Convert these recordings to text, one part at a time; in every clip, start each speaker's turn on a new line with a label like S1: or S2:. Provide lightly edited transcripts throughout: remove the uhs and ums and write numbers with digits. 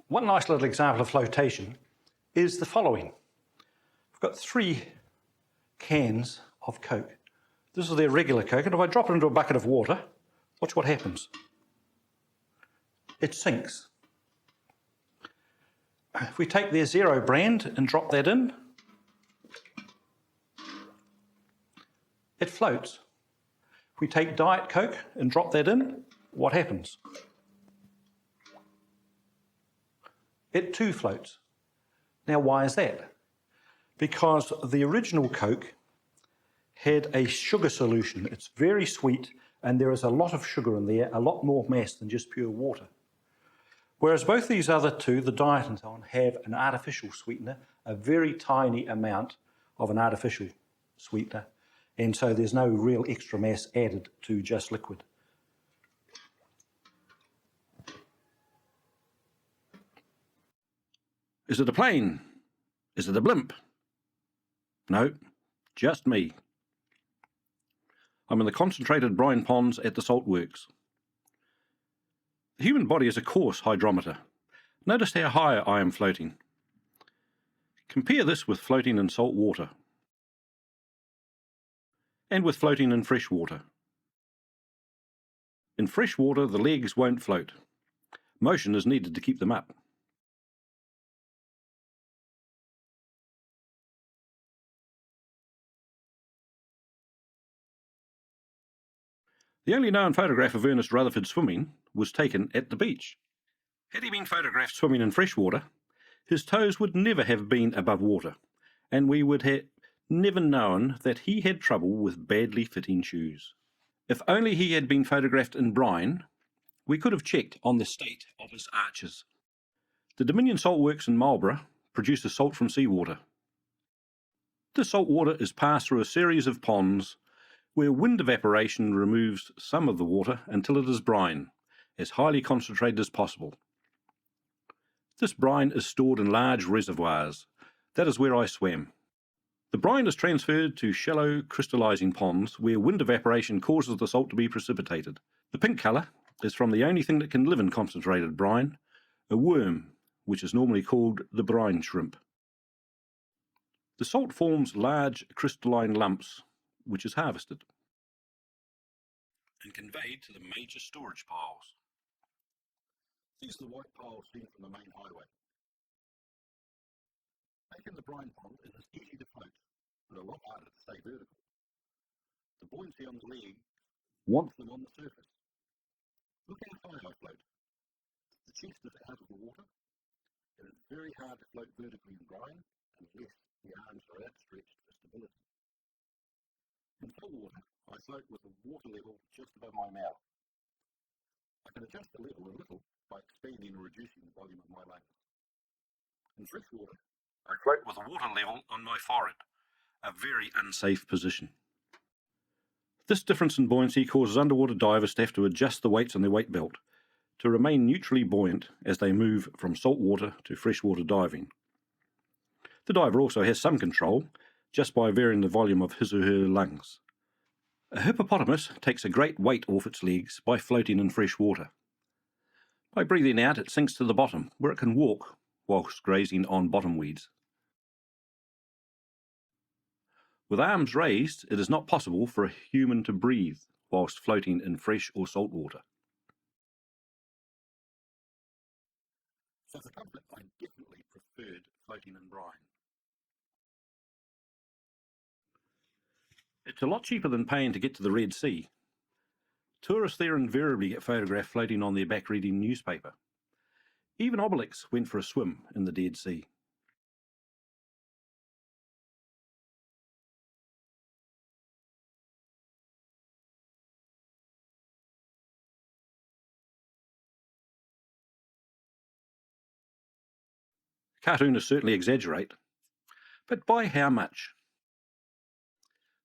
S1: One nice little example of flotation is the following. We've got 3 cans of Coke. This is their regular Coke, and if I drop it into a bucket of water, watch what happens. It sinks. If we take their Zero brand and drop that in, it floats. If we take Diet Coke and drop that in, what happens? It too floats. Now, why is that? Because the original Coke had a sugar solution. It's very sweet, and there is a lot of sugar in there, a lot more mass than just pure water. Whereas both these other two, the Diet and so on, have an artificial sweetener, a very tiny amount of an artificial sweetener, and so there's no real extra mass added to just liquid. Is it a plane? Is it a blimp? No, just me. I'm in the concentrated brine ponds at the salt works. The human body is a coarse hydrometer. Notice how high I am floating. Compare this with floating in salt water and with floating in fresh water. In fresh water, the legs won't float. Motion is needed to keep them up. The only known photograph of Ernest Rutherford swimming was taken at the beach. Had he been photographed swimming in fresh water, his toes would never have been above water, and we would have never known that he had trouble with badly fitting shoes. If only he had been photographed in brine, we could have checked on the state of his arches. The Dominion Salt Works in Marlborough produces salt from seawater. This salt water is passed through a series of ponds where wind evaporation removes some of the water until it is brine, as highly concentrated as possible. This brine is stored in large reservoirs. That is where I swam. The brine is transferred to shallow crystallizing ponds where wind evaporation causes the salt to be precipitated. The pink colour is from the only thing that can live in concentrated brine, a worm, which is normally called the brine shrimp. The salt forms large crystalline lumps, which is harvested and conveyed to the major storage piles. These are the white piles seen from the main highway. Taking the brine pond, it is easy to float, but a lot harder to stay vertical. The buoyancy on the leg wants them on the surface. Look how high I float. The chest is out of the water. It is very hard to float vertically in brine unless the arms are outstretched for stability. In full water, I float with the water level just above my mouth. I can adjust the level a little by expanding or reducing the volume of my lungs. In fresh water, I float with the water level on my forehead, a very unsafe position. This difference in buoyancy causes underwater divers to have to adjust the weights on their weight belt to remain neutrally buoyant as they move from saltwater to freshwater diving. The diver also has some control just by varying the volume of his or her lungs. A hippopotamus takes a great weight off its legs by floating in fresh water. By breathing out, it sinks to the bottom, where it can walk whilst grazing on bottom weeds. With arms raised, it is not possible for a human to breathe whilst floating in fresh or salt water. So for comfort, I definitely preferred floating in brine. It's a lot cheaper than paying to get to the Red Sea. Tourists there invariably get photographed floating on their back reading newspaper. Even Obelix went for a swim in the Dead Sea. Cartoonists certainly exaggerate, but by how much?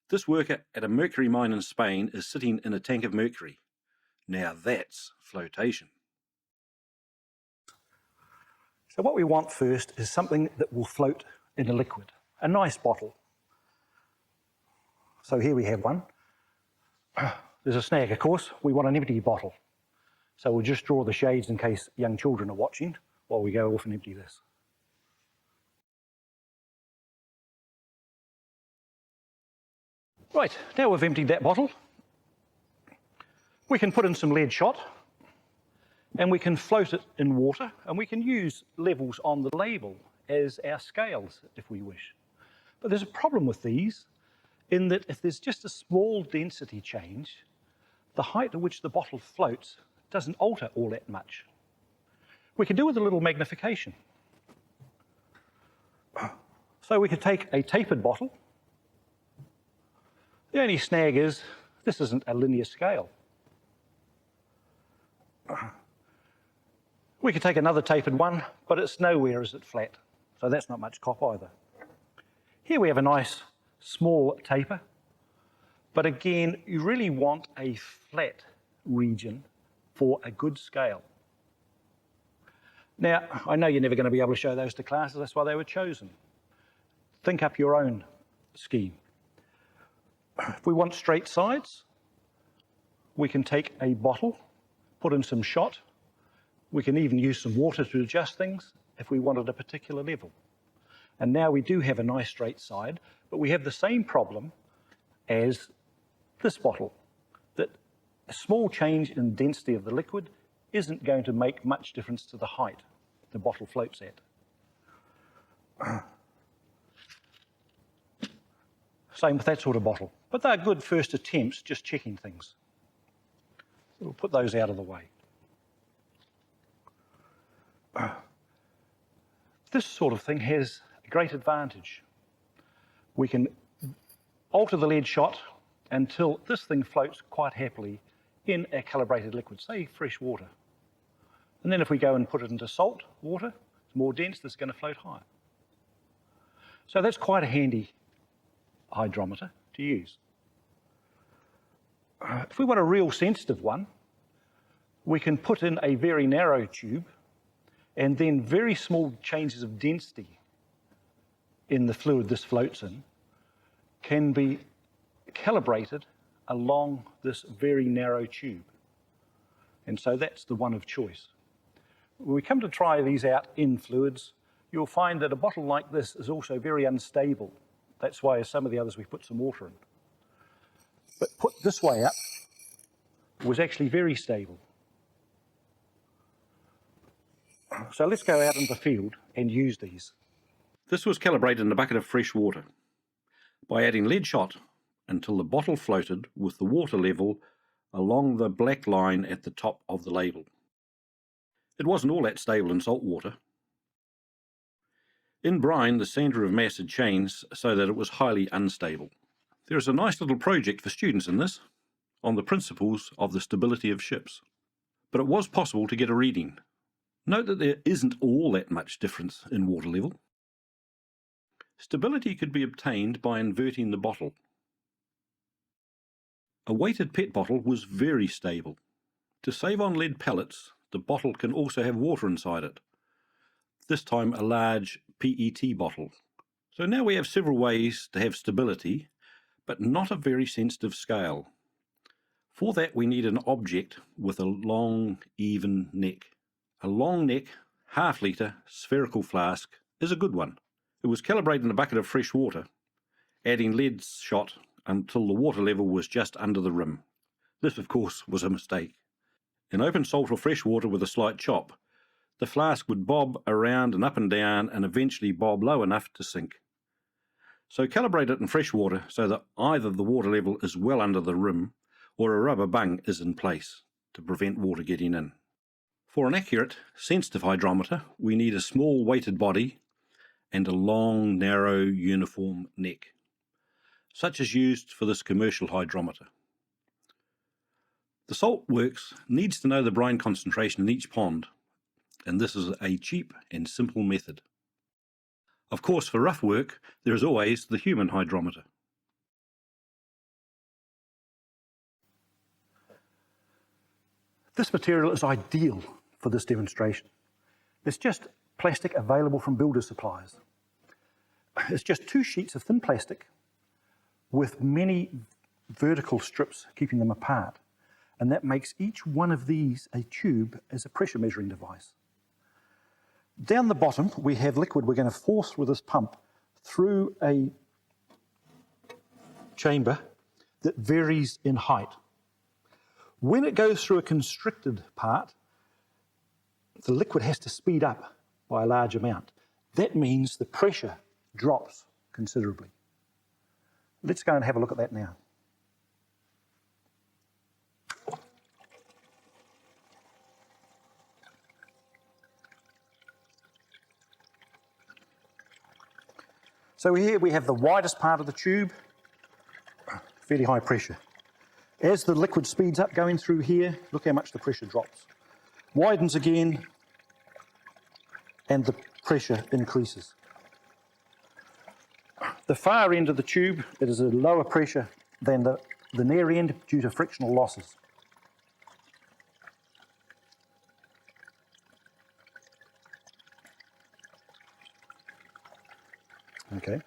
S1: This worker at a mercury mine in Spain is sitting in a tank of mercury. Now that's flotation. So what we want first is something that will float in a liquid, a nice bottle. So here we have one. There's a snag, of course. We want an empty bottle. So we'll just draw the shades in case young children are watching,
S2: while we go off and empty this. Right, now we've emptied that bottle, we can put in some lead shot and we can float it in water, and we can use levels on the label as our scales if we wish. But there's a problem with these in that if there's just a small density change, the height at which the bottle floats doesn't alter all that much. We can do with a little magnification. So we could take a tapered bottle. The only snag is this isn't a linear scale. We could take another tapered one, but it's nowhere is it flat, so that's not much cop either. Here we have a nice small taper, but again, you really want a flat region for a good scale. Now, I know you're never going to be able to show those to classes, that's why they were chosen. Think up your own scheme. If we want straight sides, we can take a bottle, put in some shot. We can even use some water to adjust things if we wanted a particular level. And now we do have a nice straight side, but we have the same problem as this bottle, that a small change in density of the liquid isn't going to make much difference to the height the bottle floats at. Same with that sort of bottle. But they're good first attempts, just checking things. So we'll put those out of the way. This sort of thing has a great advantage. We can alter the lead shot until this thing floats quite happily in a calibrated liquid, say fresh water. And then if we go and put it into salt water, it's more dense, it's going to float higher. So that's quite a handy hydrometer to use. If we want a real sensitive one, we can put in a very narrow tube, and then very small changes of density in the fluid this floats in can be calibrated along this very narrow tube. And so that's the one of choice. When we come to try these out in fluids, you'll find that a bottle like this is also very unstable. That's why some of the others we put some water in. But put this way up was actually very stable. So let's go out into the field and use these. This was calibrated in a bucket of fresh water by adding lead shot until the bottle floated with the water level along the black line at the top of the label. It wasn't all that stable in salt water. In brine, the centre of mass had changed so that it was highly unstable. There is a nice little project for students in this, on the principles of the stability of ships. But it was possible to get a reading. Note that there isn't all that much difference in water level. Stability could be obtained by inverting the bottle. A weighted PET bottle was very stable. To save on lead pellets, the bottle can also have water inside it. This time a large PET bottle. So now we have several ways to have stability, but not a very sensitive scale. For that we need an object with a long, even neck. A long neck, half-litre, spherical flask is a good one. It was calibrated in a bucket of fresh water, adding lead shot until the water level was just under the rim. This, of course, was a mistake. In open salt or fresh water with a slight chop, the flask would bob around and up and down and eventually bob low enough to sink. So calibrate it in fresh water so that either the water level is well under the rim or a rubber bung is in place to prevent water getting in. For an accurate, sensitive hydrometer, we need a small weighted body and a long, narrow, uniform neck, such as used for this commercial hydrometer. The salt works needs to know the brine concentration in each pond, and this is a cheap and simple method. Of course, for rough work, there is always the human hydrometer. This material is ideal for this demonstration. It's just plastic available from builder supplies. It's just 2 sheets of thin plastic with many vertical strips keeping them apart. And that makes each one of these a tube as a pressure measuring device. Down the bottom, we have liquid we're going to force with this pump through a chamber that varies in height. When it goes through a constricted part, the liquid has to speed up by a large amount. That means the pressure drops considerably. Let's go and have a look at that now. So here we have the widest part of the tube, fairly high pressure. As the liquid speeds up going through here, look how much the pressure drops. Widens again, and the pressure increases. The far end of the tube, it is a lower pressure than the near end due to frictional losses. Okay.